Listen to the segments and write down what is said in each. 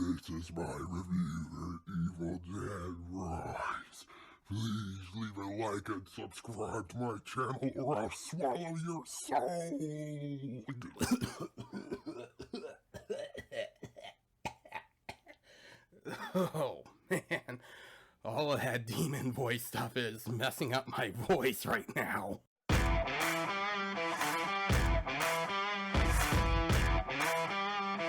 This is my review for Evil Dead Rise. Please leave a like and subscribe to my channel or I'll swallow your soul. Oh, man. All of that demon voice stuff is messing up my voice right now.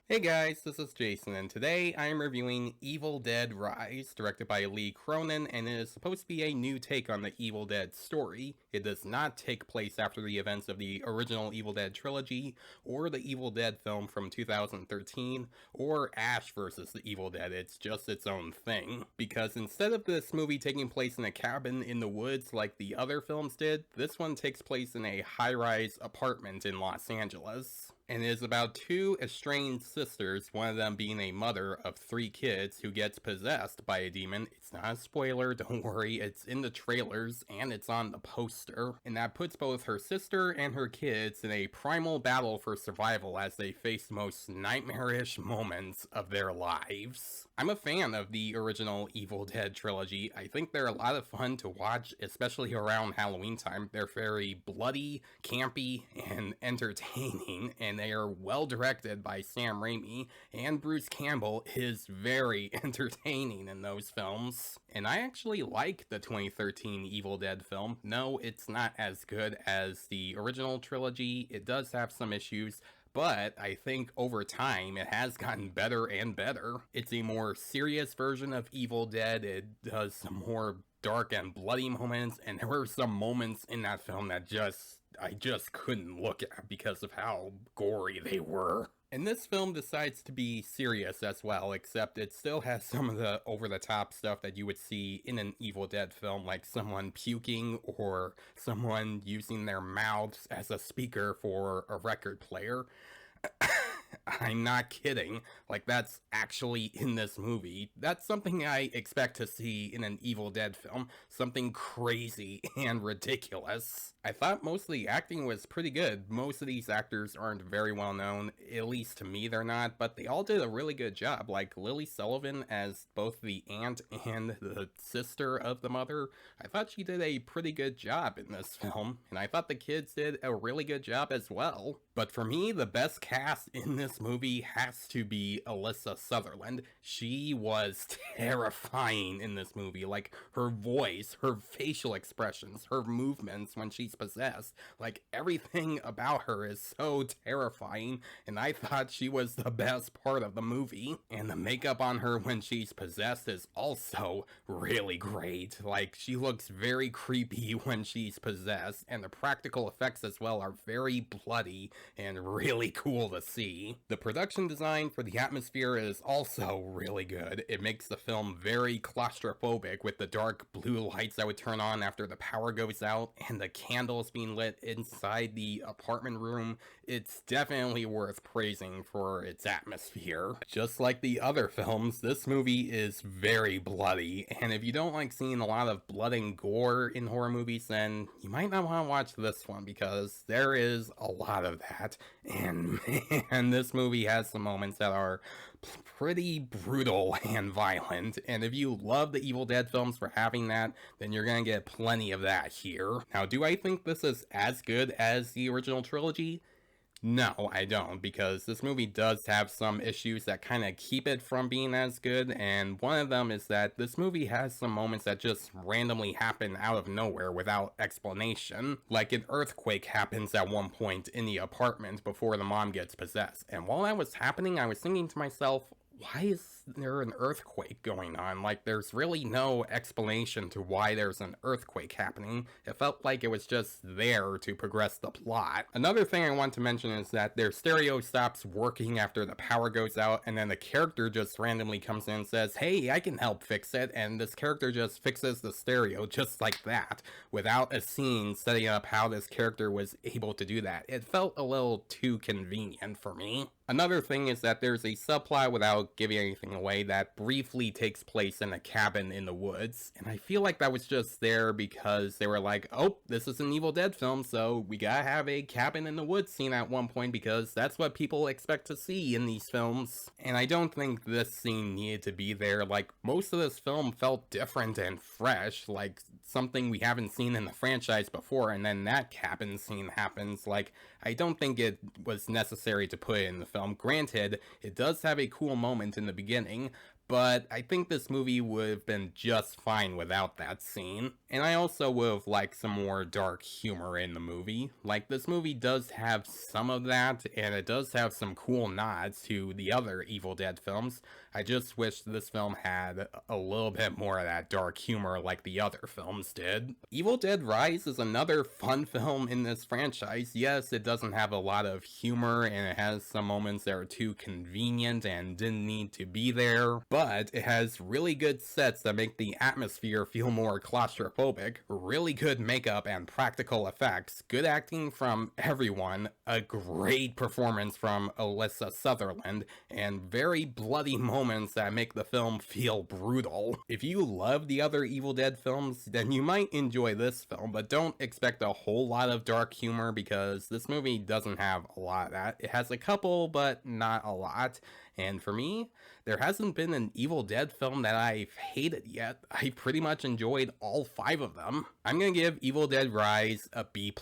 Hey guys, this is Jason, and today I am reviewing Evil Dead Rise, directed by Lee Cronin, and it is supposed to be a new take on the Evil Dead story. It does not take place after the events of the original Evil Dead trilogy, or the Evil Dead film from 2013, or Ash vs. the Evil Dead. It's just its own thing. Because instead of this movie taking place in a cabin in the woods like the other films did, this one takes place in a high-rise apartment in Los Angeles. And it is about two estranged sisters, one of them being a mother of 3 kids who gets possessed by a demon. It's not a spoiler, don't worry, it's in the trailers and it's on the poster. And that puts both her sister and her kids in a primal battle for survival as they face the most nightmarish moments of their lives. I'm a fan of the original Evil Dead trilogy. I think they're a lot of fun to watch, especially around Halloween time. They're very bloody, campy, and entertaining, and they are well directed by Sam Raimi, and Bruce Campbell is very entertaining in those films. And I actually like the 2013 Evil Dead film. No, it's not as good as the original trilogy. It does have some issues, but I think over time it has gotten better and better. It's a more serious version of Evil Dead. It does some more dark and bloody moments, and there were some moments in that film that I just couldn't look at because of how gory they were. And this film decides to be serious as well, except it still has some of the over-the-top stuff that you would see in an Evil Dead film, like someone puking or someone using their mouths as a speaker for a record player. I'm not kidding. Like, that's actually in this movie. That's something I expect to see in an Evil Dead film. Something crazy and ridiculous. I thought most of the acting was pretty good. Most of these actors aren't very well known, at least to me they're not, but they all did a really good job. Like Lily Sullivan as both the aunt and the sister of the mother. I thought she did a pretty good job in this film, and I thought the kids did a really good job as well. But for me, the best cast in this movie has to be Alysa Sutherland. She was terrifying in this movie. Like, her voice, her facial expressions, her movements when she's possessed, like, everything about her is so terrifying, and I thought she was the best part of the movie. And the makeup on her when she's possessed is also really great. Like, she looks very creepy when she's possessed, and the practical effects as well are very bloody and really cool to see. The production design for the atmosphere is also really good. It makes the film very claustrophobic with the dark blue lights that would turn on after the power goes out and the candles being lit inside the apartment room. It's definitely worth praising for its atmosphere. Just like the other films, this movie is very bloody, and if you don't like seeing a lot of blood and gore in horror movies, then you might not want to watch this one because there is a lot of that. And man, this movie has some moments that are pretty brutal and violent, and if you love the Evil Dead films for having that, then you're gonna get plenty of that here. Now, do I think this is as good as the original trilogy? No, I don't, because this movie does have some issues that kind of keep it from being as good, and one of them is that this movie has some moments that just randomly happen out of nowhere without explanation. Like, an earthquake happens at one point in the apartment before the mom gets possessed, and while that was happening, I was thinking to myself, why is there an earthquake going on? Like, there's really no explanation to why there's an earthquake happening. It felt like it was just there to progress the plot. Another thing I want to mention is that their stereo stops working after the power goes out, and then the character just randomly comes in and says, hey, I can help fix it, and this character just fixes the stereo just like that, without a scene setting up how this character was able to do that. It felt a little too convenient for me. Another thing is that there's a subplot, without giving anything away, that briefly takes place in a cabin in the woods, and I feel like that was just there because they were like, oh, this is an Evil Dead film, so we gotta have a cabin in the woods scene at one point because that's what people expect to see in these films. And I don't think this scene needed to be there. Like, most of this film felt different and fresh, like something we haven't seen in the franchise before, and then that cabin scene happens. Like, I don't think it was necessary to put it in the film. Granted, it does have a cool moment in the beginning, but I think this movie would have been just fine without that scene. And I also would have liked some more dark humor in the movie. Like, this movie does have some of that, and it does have some cool nods to the other Evil Dead films. I just wish this film had a little bit more of that dark humor like the other films did. Evil Dead Rise is another fun film in this franchise. Yes, it doesn't have a lot of humor, and it has some moments that are too convenient and didn't need to be there, but it has really good sets that make the atmosphere feel more claustrophobic, really good makeup and practical effects, good acting from everyone, a great performance from Alysa Sutherland, and very bloody moments that make the film feel brutal. If you love the other Evil Dead films, then you might enjoy this film, but don't expect a whole lot of dark humor because this movie doesn't have a lot of that. It has a couple, but not a lot. And for me, there hasn't been an Evil Dead film that I've hated yet. I pretty much enjoyed all 5 of them. I'm gonna give Evil Dead Rise a B+.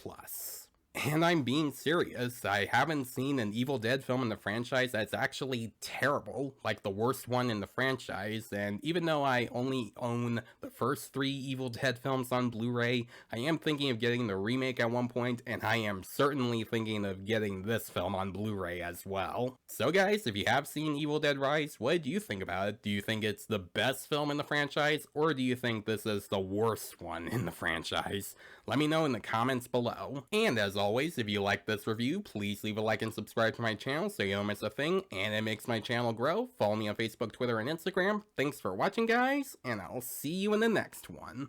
And I'm being serious. I haven't seen an Evil Dead film in the franchise that's actually terrible, like the worst one in the franchise, and even though I only own the first 3 Evil Dead films on Blu-ray, I am thinking of getting the remake at one point, and I am certainly thinking of getting this film on Blu-ray as well. So guys, if you have seen Evil Dead Rise, what do you think about it? Do you think it's the best film in the franchise, or do you think this is the worst one in the franchise? Let me know in the comments below. And as always, if you like this review, please leave a like and subscribe to my channel so you don't miss a thing, and it makes my channel grow. Follow me on Facebook, Twitter, and Instagram. Thanks for watching, guys, and I'll see you in the next one.